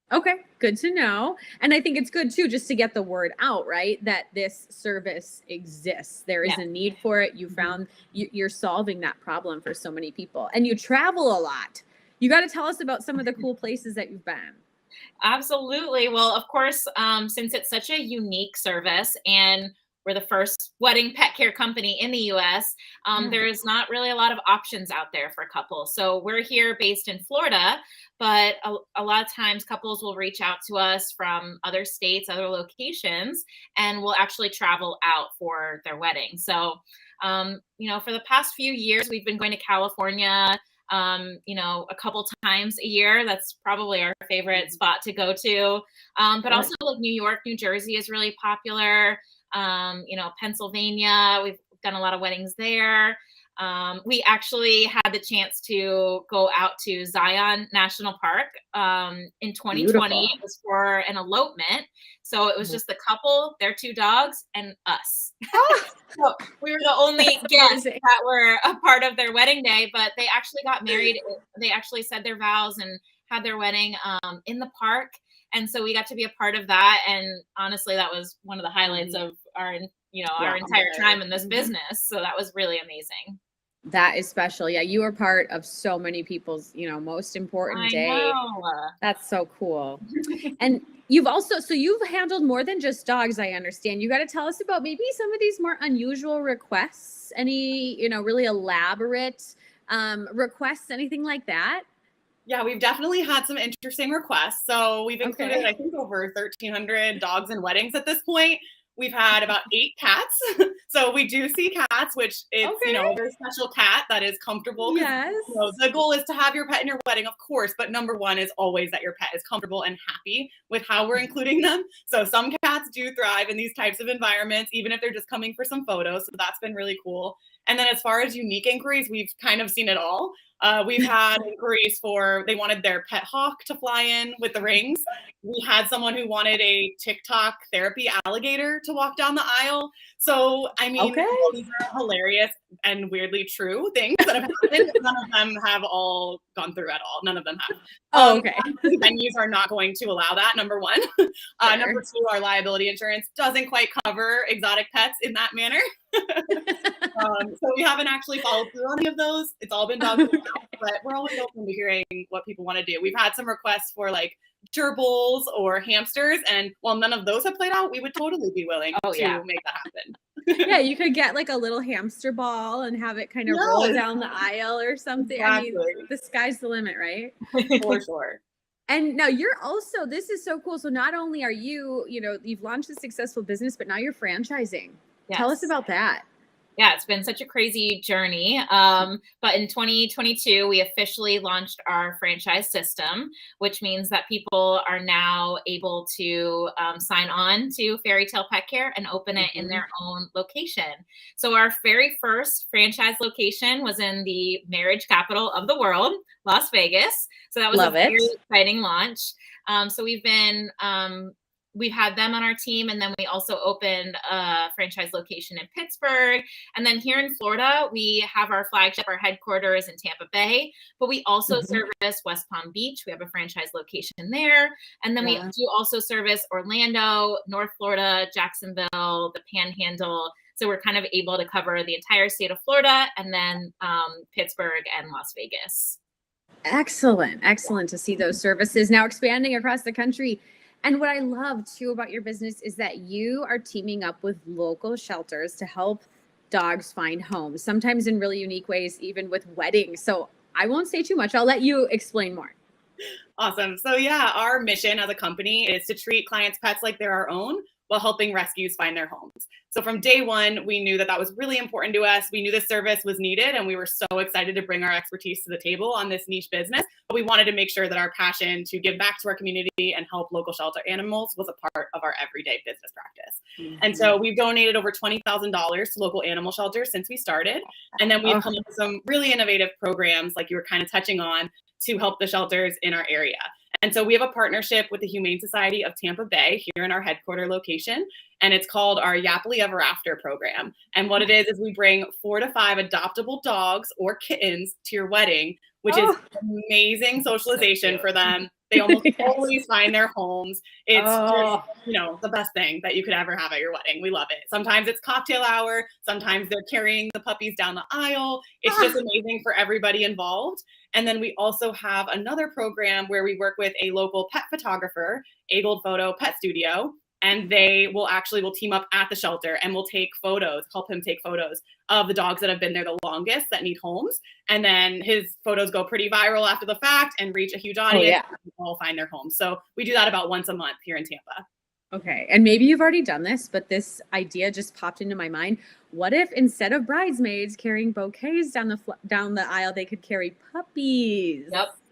Okay, good to know. And I think it's good too, just to get the word out, right? That this service exists. There is a need for it. You found you're solving that problem for so many people, and you travel a lot. You got to tell us about some of the cool places that you've been. Absolutely. Well, of course, since it's such a unique service and we're the first wedding pet care company in the US, there's not really a lot of options out there for couples. So we're here based in Florida, but a lot of times couples will reach out to us from other states, other locations, and will actually travel out for their wedding. So, you know, for the past few years, we've been going to California, you know, a couple times a year. That's probably our favorite spot to go to. But also like New York, New Jersey is really popular. You know, Pennsylvania, we've done a lot of weddings there. We actually had the chance to go out to Zion National Park in 2020. Beautiful. It was for an elopement. So it was just the couple, their 2 dogs, and us. So we were the only guests that were a part of their wedding day, but they actually got married. They actually said their vows and had their wedding in the park. And so we got to be a part of that. And honestly, that was one of the highlights of our, you know, our entire time in this business. So that was really amazing. That is special. Yeah, you are part of so many people's, you know, most important day. Know. That's so cool. And you've also, so you've handled more than just dogs, I understand. You got to tell us about maybe some of these more unusual requests, any, you know, really elaborate requests, anything like that? Yeah, we've definitely had some interesting requests. So we've included, I think, over 1,300 dogs in weddings at this point. We've had about 8 cats. So we do see cats, which is, you know, a very special cat that is comfortable. Yes. You know, the goal is to have your pet in your wedding, of course, but number one is always that your pet is comfortable and happy with how we're including them. So some cats do thrive in these types of environments, even if they're just coming for some photos. So that's been really cool. And then as far as unique inquiries, we've kind of seen it all. We've had inquiries they wanted their pet hawk to fly in with the rings. We had someone who wanted a TikTok therapy alligator to walk down the aisle. So, I mean, these are hilarious and weirdly true things that have happened. None of them have all gone through at all. None of them have. Venues are not going to allow that, number one. Number two, our liability insurance doesn't quite cover exotic pets in that manner. So we haven't actually followed through on any of those. It's all been done, but we're always open to hearing what people want to do. We've had some requests for like gerbils or hamsters, and while none of those have played out, we would totally be willing to make that happen. Yeah, you could get like a little hamster ball and have it kind of roll down the aisle or something. Exactly. I mean, the sky's the limit, right? For sure. And now you're also, this is so cool. So not only are you, you've launched a successful business, but now you're franchising. Yes. Tell us about that. Yeah, it's been such a crazy journey. But in 2022, we officially launched our franchise system, which means that people are now able to sign on to FairyTail Pet Care and open it in their own location. So our very first franchise location was in the marriage capital of the world, Las Vegas. So that was a very exciting launch. So we've had them on our team, and then we also opened a franchise location in Pittsburgh. And then here in Florida, we have our flagship, our headquarters in Tampa Bay, but we also service West Palm Beach. We have a franchise location there. And then we do also service Orlando, North Florida, Jacksonville, the Panhandle. So we're kind of able to cover the entire state of Florida, and then Pittsburgh and Las Vegas. Excellent. Excellent to see those services now expanding across the country. And what I love too about your business is that you are teaming up with local shelters to help dogs find homes, sometimes in really unique ways, even with weddings. So I won't say too much. I'll let you explain more. Awesome. So yeah, our mission as a company is to treat clients' pets like they're our own while helping rescues find their homes. So from day one, we knew that was really important to us. We knew this service was needed, and we were so excited to bring our expertise to the table on this niche business. But we wanted to make sure that our passion to give back to our community and help local shelter animals was a part of our everyday business practice. And so we've donated over $20,000 to local animal shelters since we started. And then we've come up with some really innovative programs, like you were kind of touching on, to help the shelters in our area. And so we have a partnership with the Humane Society of Tampa Bay here in our headquarter location, and it's called our Yappily Ever After program. And what it is we bring 4 to 5 adoptable dogs or kittens to your wedding, which is amazing socialization for them. They almost always find their homes. It's just, the best thing that you could ever have at your wedding. We love it. Sometimes it's cocktail hour. Sometimes they're carrying the puppies down the aisle. It's just amazing for everybody involved. And then we also have another program where we work with a local pet photographer, Agold Photo Pet Studio, and they will team up at the shelter and will help him take photos of the dogs that have been there the longest that need homes. And then his photos go pretty viral after the fact and reach a huge audience. And people all find their homes. So we do that about once a month here in Tampa. Okay. And maybe you've already done this, but this idea just popped into my mind. What if instead of bridesmaids carrying bouquets down the aisle, they could carry puppies?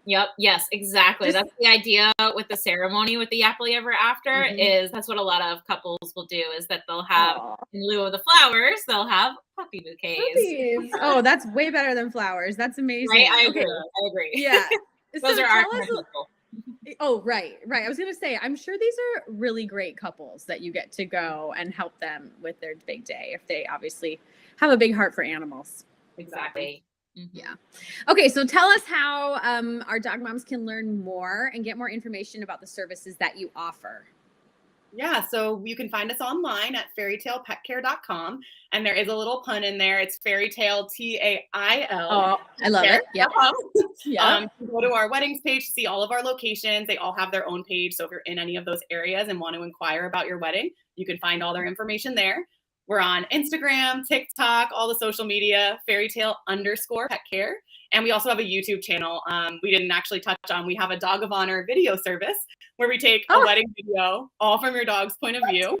Yep. Yes, exactly. That's the idea with the ceremony with the Yappily Ever After is that's what a lot of couples will do is that they'll have, in lieu of the flowers, they'll have puppy bouquets. Puppies. Oh, that's way better than flowers. That's amazing. Right? I agree. Yeah. Those are our kind of people. Oh, right. I was going to say, I'm sure these are really great couples that you get to go and help them with their big day if they obviously have a big heart for animals. Exactly. Yeah. Okay. So tell us how our dog moms can learn more and get more information about the services that you offer. Yeah, so you can find us online at fairytailpetcare.com. And there is a little pun in there. It's FairyTail, TAIL. Oh, I love it. Yep. Go to our weddings page to see all of our locations. They all have their own page. So if you're in any of those areas and want to inquire about your wedding, you can find all their information there. We're on Instagram, TikTok, all the social media, FairyTail_Pet Care. And we also have a YouTube channel. We didn't actually touch on. We have a Dog of Honor video service where we take a wedding video, all from your dog's point of view.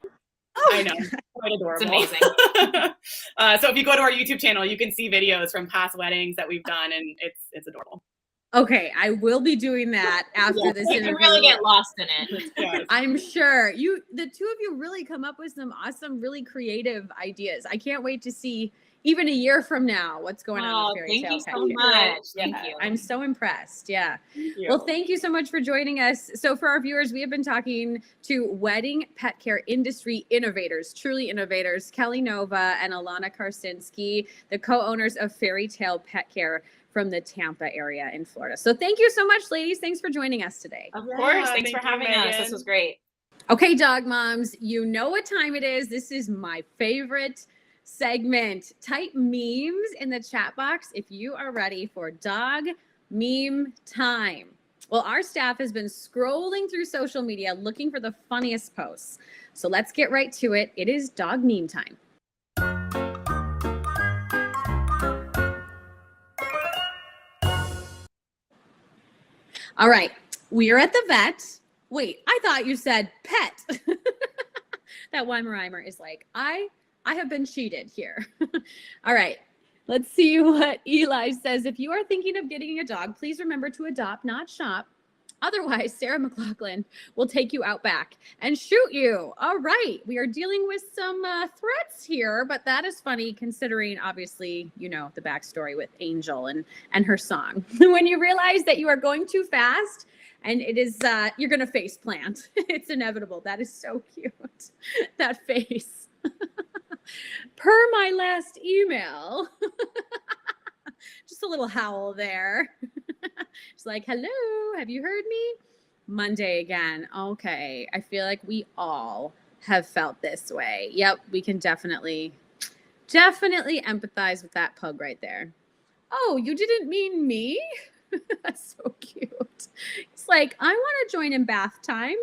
I know, quite adorable. It's amazing. So if you go to our YouTube channel, you can see videos from past weddings that we've done, and it's adorable. Okay, I will be doing that after this You interview. can really get lost in it. Yes. I'm sure the two of you really come up with some awesome, really creative ideas. I can't wait to see even a year from now what's going on with Thank FairyTail you Pet so Care. much. Thank Yeah, you. I'm so impressed. Yeah. Thank you. Well, thank you so much for joining us. So for our viewers, we have been talking to wedding pet care industry innovators, truly innovators, Kelly Nova and Ilana Karsinski, the co-owners of FairyTail Pet Care from the Tampa area in Florida. So thank you so much, ladies. Thanks for joining us today. Of course. Thanks thank for you, having us. This Meghan. was great. Okay, dog moms, you know what time it is. This is my favorite segment. Type memes in the chat box if you are ready for dog meme time. Well, our staff has been scrolling through social media looking for the funniest posts. So let's get right to it. It is dog meme time. All right, we are at the vet. Wait, I thought you said pet. That Weimaraner is like, I have been cheated here. All right, let's see what Eli says. If you are thinking of getting a dog, please remember to adopt, not shop. Otherwise, Sarah McLaughlin will take you out back and shoot you. All right, we are dealing with some threats here, but that is funny considering, obviously, you know, the backstory with Angel and her song. When you realize that you are going too fast, and it is, you're going to face plant. It's inevitable. That is so cute. That face. Per my last email. Just a little howl there. It's like, hello, have you heard me? Monday again. Okay. I feel like we all have felt this way. Yep. We can definitely empathize with that pug right there. Oh, you didn't mean me? That's so cute. It's like, I want to join in bath time.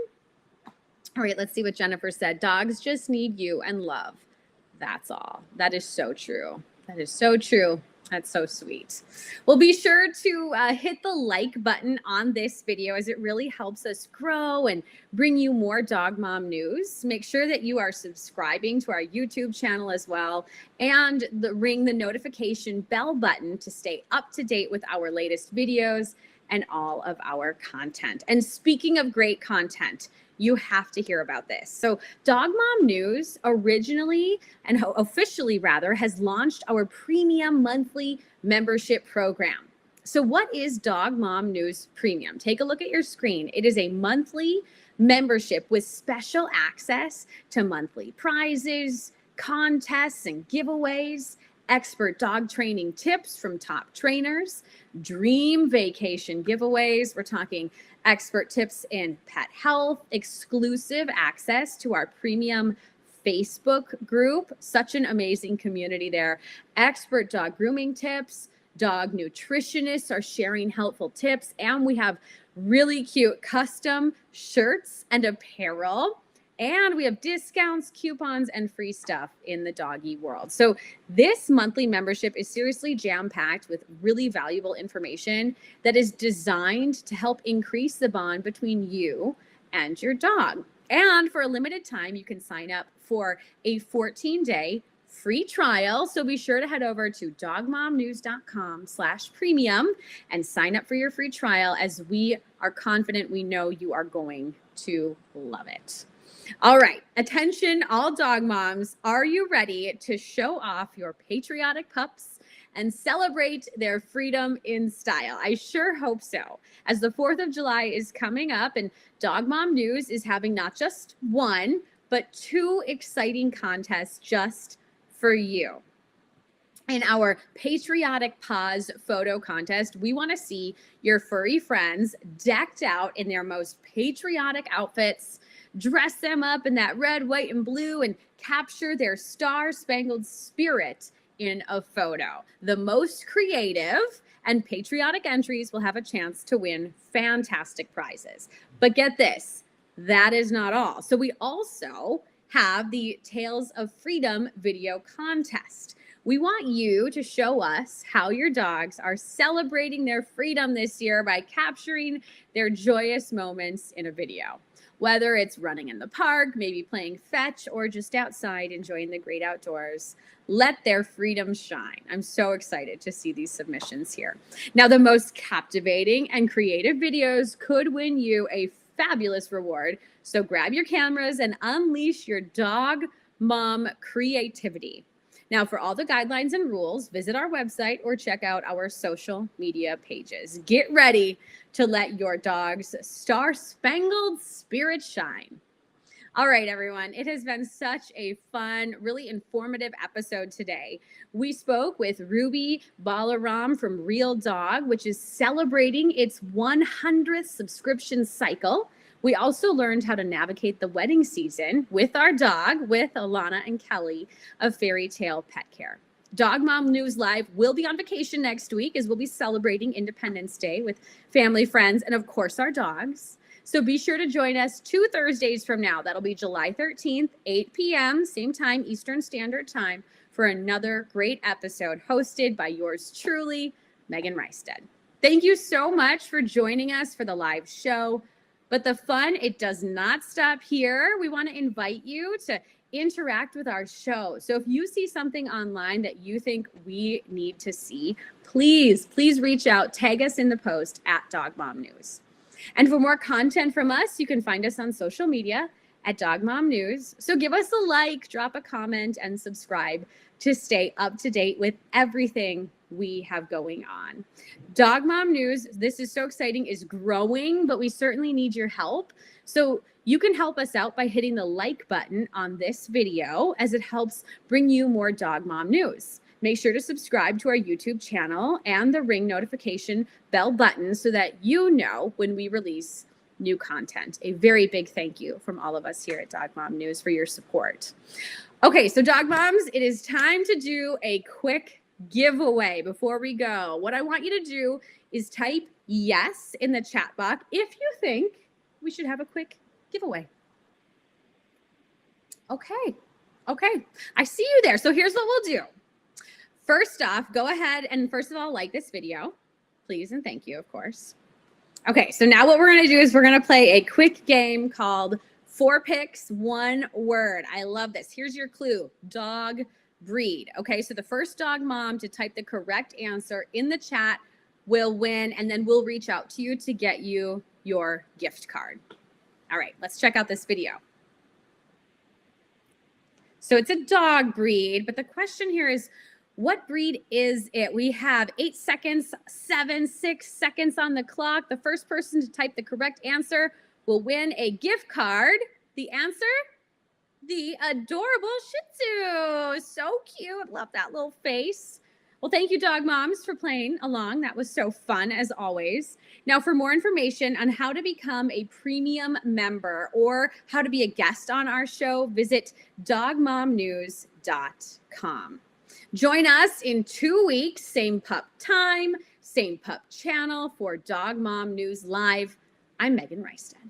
All right, let's see what Jennifer said. Dogs just need you and love. That's all. That is so true. That is so true. That's so sweet. Well, be sure to hit the like button on this video as it really helps us grow and bring you more dog mom news. Make sure that you are subscribing to our YouTube channel as well and ring the notification bell button to stay up to date with our latest videos and all of our content. And speaking of great content, you have to hear about this. So Dog Mom News originally and officially rather has launched our premium monthly membership program. So what is Dog Mom News Premium? Take a look at your screen. It is a monthly membership with special access to monthly prizes, contests, and giveaways, expert dog training tips from top trainers, dream vacation giveaways. We're talking expert tips in pet health, exclusive access to our premium Facebook group, such an amazing community there, expert dog grooming tips, dog nutritionists are sharing helpful tips, and we have really cute custom shirts and apparel. And we have discounts, coupons, and free stuff in the doggy world. So this monthly membership is seriously jam-packed with really valuable information that is designed to help increase the bond between you and your dog. And for a limited time, you can sign up for a 14-day free trial. So be sure to head over to dogmomnews.com/premium and sign up for your free trial, as we are confident we know you are going to love it. All right, attention all dog moms. Are you ready to show off your patriotic pups and celebrate their freedom in style? I sure hope so, as the 4th of July is coming up and Dog Mom News is having not just one, but 2 exciting contests just for you. In our Patriotic Paws photo contest, we want to see your furry friends decked out in their most patriotic outfits. Dress them up in that red, white, and blue and capture their star-spangled spirit in a photo. The most creative and patriotic entries will have a chance to win fantastic prizes. But get this, that is not all. So we also have the Tales of Freedom video contest. We want you to show us how your dogs are celebrating their freedom this year by capturing their joyous moments in a video. Whether it's running in the park, maybe playing fetch, or just outside enjoying the great outdoors, let their freedom shine. I'm so excited to see these submissions here. Now, the most captivating and creative videos could win you a fabulous reward. So grab your cameras and unleash your dog mom creativity. Now, for all the guidelines and rules, visit our website or check out our social media pages. Get ready to let your dog's star-spangled spirit shine. All right, everyone. It has been such a fun, really informative episode today. We spoke with Ruby Balaram from Real Dog, which is celebrating its 100th subscription cycle. We also learned how to navigate the wedding season with our dog, with Ilana and Kelly of FairyTail Pet Care. Dog Mom News Live will be on vacation next week as we'll be celebrating Independence Day with family, friends, and of course our dogs. So be sure to join us 2 Thursdays from now. That'll be July 13th, 8 p.m., same time, Eastern Standard Time, for another great episode hosted by yours truly, Meghan Reistad. Thank you so much for joining us for the live show. But the fun, it does not stop here. We want to invite you to interact with our show. So if you see something online that you think we need to see, please reach out, tag us in the post at Dog Mom News. And for more content from us, you can find us on social media at Dog Mom News. So give us a like, drop a comment, and subscribe to stay up to date with everything we have going on. Dog Mom News, this is so exciting, is growing, but we certainly need your help. So you can help us out by hitting the like button on this video, as it helps bring you more Dog Mom News. Make sure to subscribe to our YouTube channel and the ring notification bell button so that you know when we release new content. A very big thank you from all of us here at Dog Mom News for your support. Okay, so Dog Moms, it is time to do a quick giveaway before we go. What I want you to do is type yes in the chat box if you think we should have a quick giveaway. Okay, I see you there. So here's what we'll do. First off, go ahead and first of all, like this video, please, and thank you, of course. Okay, so now what we're gonna do is we're gonna play a quick game called 4 Picks, 1 Word. I love this. Here's your clue, dog breed. Okay, so the first dog mom to type the correct answer in the chat will win, and then we'll reach out to you to get you your gift card. All right, let's check out this video. So it's a dog breed, but the question here is, what breed is it? We have 8 seconds, 7, 6 seconds on the clock. The first person to type the correct answer will win a gift card. The answer? The adorable Shih Tzu. So cute. Love that little face. Well, thank you, Dog Moms, for playing along. That was so fun, as always. Now, for more information on how to become a premium member or how to be a guest on our show, visit dogmomnews.com. Join us in 2 weeks, same pup time, same pup channel for Dog Mom News Live. I'm Meghan Reistad.